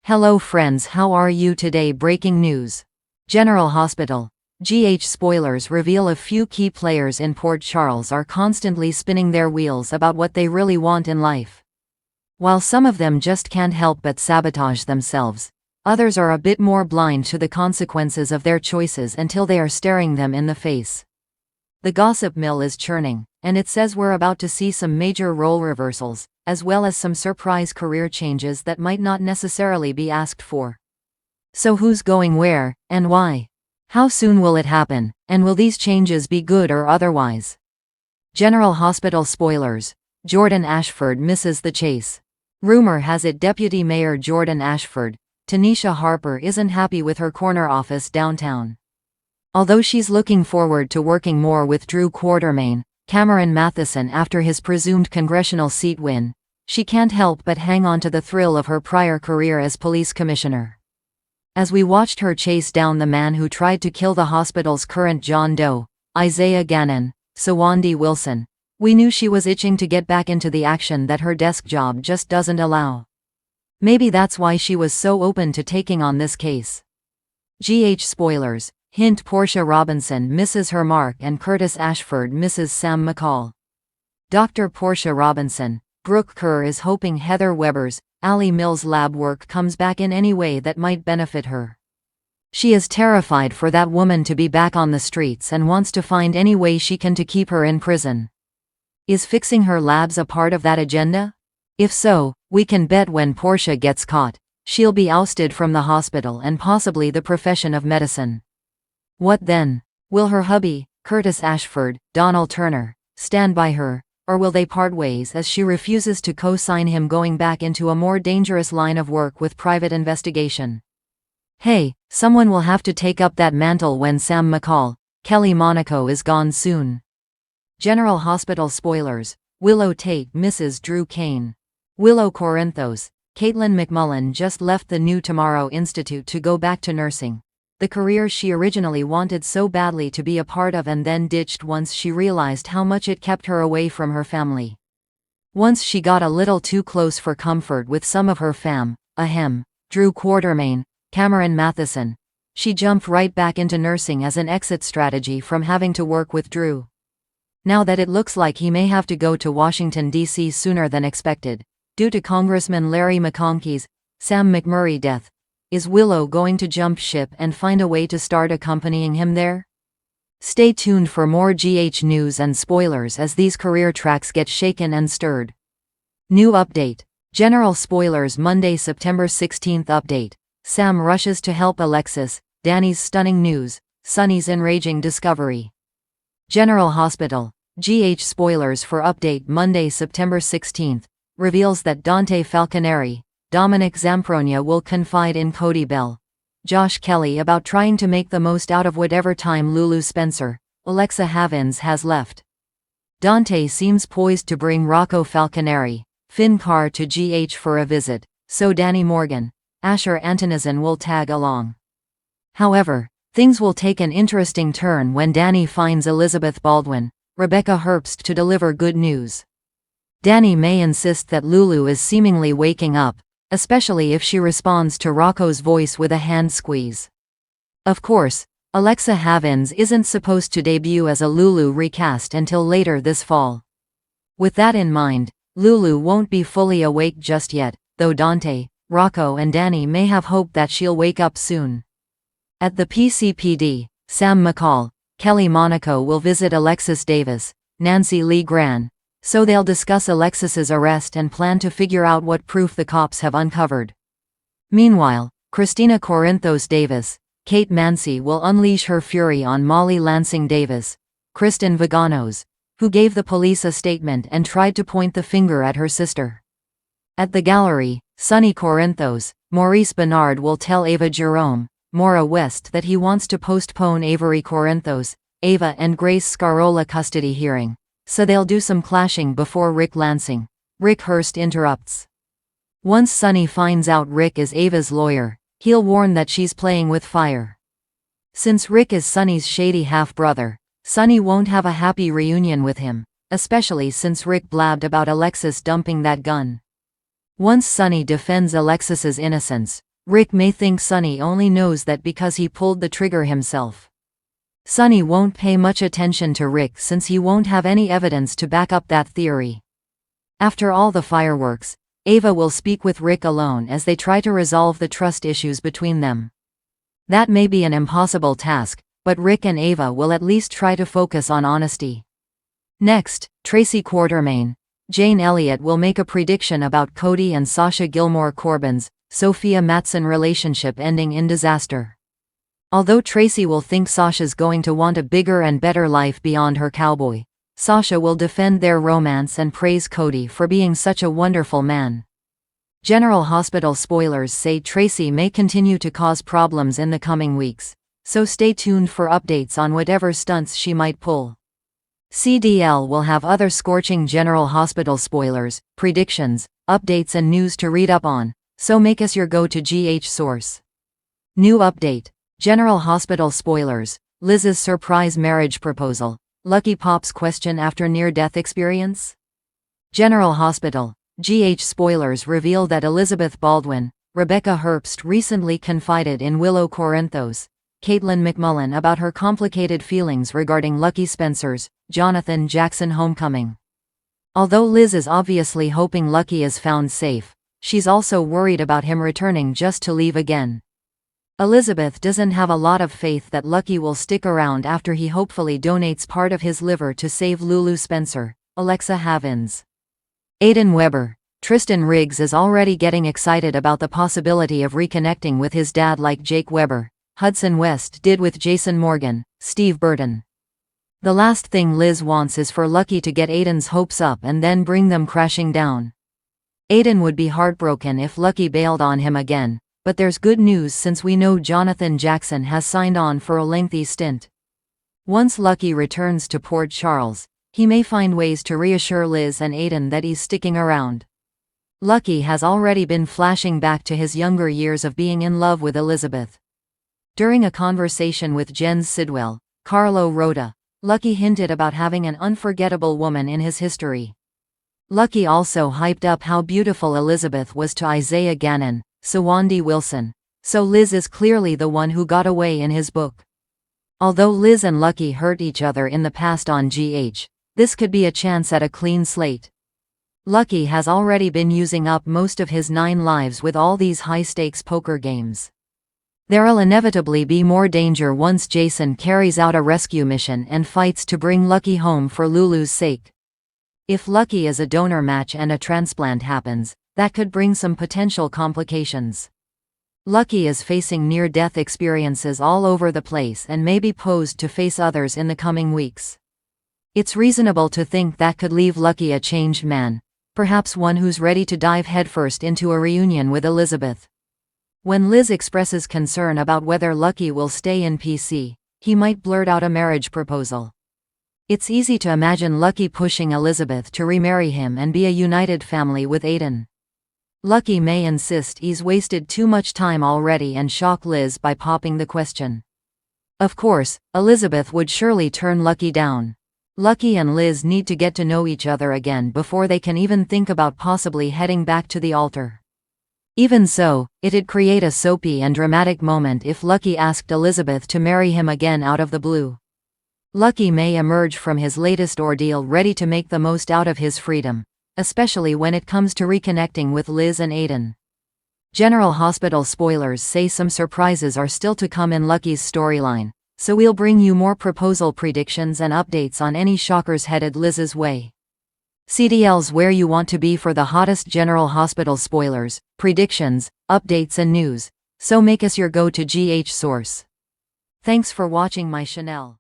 Hello friends, how are you today? Breaking news. General Hospital. GH spoilers reveal a few key players in Port Charles are constantly spinning their wheels about what they really want in life. While some of them just can't help but sabotage themselves, others are a bit more blind to the consequences of their choices until they are staring them in the face. The gossip mill is churning, and it says we're about to see some major role reversals, as well as some surprise career changes that might not necessarily be asked for. So who's going where, and why? How soon will it happen, and will these changes be good or otherwise? General Hospital spoilers. Jordan Ashford misses the chase. Rumor has it Deputy Mayor Jordan Ashford, Tanisha Harper, isn't happy with her corner office downtown. Although she's looking forward to working more with Drew Quartermaine, Cameron Matheson after his presumed congressional seat win, she can't help but hang on to the thrill of her prior career as police commissioner. As we watched her chase down the man who tried to kill the hospital's current John Doe, Isaiah Gannon, Sawandi Wilson, we knew she was itching to get back into the action that her desk job just doesn't allow. Maybe that's why she was so open to taking on this case. GH spoilers. Hint: Portia Robinson misses her mark and Curtis Ashford misses Sam McCall. Dr. Portia Robinson. Brooke Kerr is hoping Heather Weber's, Allie Mills' lab work comes back in any way that might benefit her. She is terrified for that woman to be back on the streets and wants to find any way she can to keep her in prison. Is fixing her labs a part of that agenda? If so, we can bet when Portia gets caught, she'll be ousted from the hospital and possibly the profession of medicine. What then? Will her hubby, Curtis Ashford, Donald Turner, stand by her, or will they part ways as she refuses to co-sign him going back into a more dangerous line of work with private investigation? Hey, someone will have to take up that mantle when Sam McCall, Kelly Monaco is gone soon. General Hospital spoilers. Willow Tate misses Drew Kane. Willow Corinthos. Caitlin McMullen just left the New Tomorrow Institute to go back to nursing, the career she originally wanted so badly to be a part of and then ditched once she realized how much it kept her away from her family. Once she got a little too close for comfort with some of her fam, Drew Quartermaine, Cameron Matheson, she jumped right back into nursing as an exit strategy from having to work with Drew. Now that it looks like he may have to go to Washington, D.C. sooner than expected, due to Congressman Larry McConkey's, Sam McMurray death, is Willow going to jump ship and find a way to start accompanying him there? Stay tuned for more GH news and spoilers as these career tracks get shaken and stirred. New update. General spoilers. Monday, September 16th update. Sam rushes to help Alexis, Danny's stunning news, Sonny's enraging discovery. General Hospital. GH spoilers for update. Monday, September 16th, reveals that Dante Falconeri, Dominic Zampronia will confide in Cody Bell, Josh Kelly about trying to make the most out of whatever time Lulu Spencer, Alexa Havins has left. Dante seems poised to bring Rocco Falconeri, Finn Carr to GH for a visit, so Danny Morgan, Asher Antonizin will tag along. However, things will take an interesting turn when Danny finds Elizabeth Baldwin, Rebecca Herbst to deliver good news. Danny may insist that Lulu is seemingly waking up, especially if she responds to Rocco's voice with a hand squeeze. Of course, Alexa Havins isn't supposed to debut as a Lulu recast until later this fall. With that in mind, Lulu won't be fully awake just yet, though Dante, Rocco and Danny may have hope that she'll wake up soon. At the PCPD, Sam McCall, Kelly Monaco will visit Alexis Davis, Nancy Lee Gran, so they'll discuss Alexis's arrest and plan to figure out what proof the cops have uncovered. Meanwhile, Christina Corinthos Davis, Kate Mansi will unleash her fury on Molly Lansing Davis, Kristen Vaganos, who gave the police a statement and tried to point the finger at her sister. At the gallery, Sonny Corinthos, Maurice Bernard will tell Ava Jerome, Maura West that he wants to postpone Avery Corinthos, Ava and Grace Scarola custody hearing, so they'll do some clashing before Rick Lansing. Rick Hurst interrupts. Once Sonny finds out Rick is Ava's lawyer, he'll warn that she's playing with fire. Since Rick is Sonny's shady half-brother, Sonny won't have a happy reunion with him, especially since Rick blabbed about Alexis dumping that gun. Once Sonny defends Alexis's innocence, Rick may think Sonny only knows that because he pulled the trigger himself. Sonny won't pay much attention to Rick since he won't have any evidence to back up that theory. After all the fireworks, Ava will speak with Rick alone as they try to resolve the trust issues between them. That may be an impossible task, but Rick and Ava will at least try to focus on honesty. Next, Tracy Quartermaine, Jane Elliott will make a prediction about Cody and Sasha Gilmore Corbin's, Sophia Matson relationship ending in disaster. Although Tracy will think Sasha's going to want a bigger and better life beyond her cowboy, Sasha will defend their romance and praise Cody for being such a wonderful man. General Hospital spoilers say Tracy may continue to cause problems in the coming weeks, so stay tuned for updates on whatever stunts she might pull. CDL will have other scorching General Hospital spoilers, predictions, updates and news to read up on, so make us your go-to GH source. New update: General Hospital spoilers, Liz's surprise marriage proposal, Lucky Pop's question after near-death experience. General Hospital, GH spoilers reveal that Elizabeth Baldwin, Rebecca Herbst recently confided in Willow Corinthos, Caitlin McMullen about her complicated feelings regarding Lucky Spencer's, Jonathan Jackson homecoming. Although Liz is obviously hoping Lucky is found safe, she's also worried about him returning just to leave again. Elizabeth doesn't have a lot of faith that Lucky will stick around after he hopefully donates part of his liver to save Lulu Spencer, Alexa Havins. Aidan Weber, Tristan Riggs is already getting excited about the possibility of reconnecting with his dad like Jake Weber, Hudson West did with Jason Morgan, Steve Burton. The last thing Liz wants is for Lucky to get Aidan's hopes up and then bring them crashing down. Aidan would be heartbroken if Lucky bailed on him again, but there's good news since we know Jonathan Jackson has signed on for a lengthy stint. Once Lucky returns to Port Charles, he may find ways to reassure Liz and Aidan that he's sticking around. Lucky has already been flashing back to his younger years of being in love with Elizabeth. During a conversation with Jens Sidwell, Carlo Rota, Lucky hinted about having an unforgettable woman in his history. Lucky also hyped up how beautiful Elizabeth was to Isaiah Gannon, Sawandi Wilson, so Liz is clearly the one who got away in his book. Although Liz and Lucky hurt each other in the past on GH, this could be a chance at a clean slate. Lucky has already been using up most of his 9 lives with all these high-stakes poker games. There'll inevitably be more danger once Jason carries out a rescue mission and fights to bring Lucky home for Lulu's sake. If Lucky is a donor match and a transplant happens, that could bring some potential complications. Lucky is facing near-death experiences all over the place and may be posed to face others in the coming weeks. It's reasonable to think that could leave Lucky a changed man, perhaps one who's ready to dive headfirst into a reunion with Elizabeth. When Liz expresses concern about whether Lucky will stay in PC, he might blurt out a marriage proposal. It's easy to imagine Lucky pushing Elizabeth to remarry him and be a united family with Aidan. Lucky may insist he's wasted too much time already and shock Liz by popping the question. Of course, Elizabeth would surely turn Lucky down. Lucky and Liz need to get to know each other again before they can even think about possibly heading back to the altar. Even so, it'd create a soapy and dramatic moment if Lucky asked Elizabeth to marry him again out of the blue. Lucky may emerge from his latest ordeal ready to make the most out of his freedom, especially when it comes to reconnecting with Liz and Aidan. General Hospital spoilers say some surprises are still to come in Lucky's storyline, so we'll bring you more proposal predictions and updates on any shockers headed Liz's way. CDL's where you want to be for the hottest General Hospital spoilers, predictions, updates and news, so make us your go-to GH source. Thanks for watching my Chanel.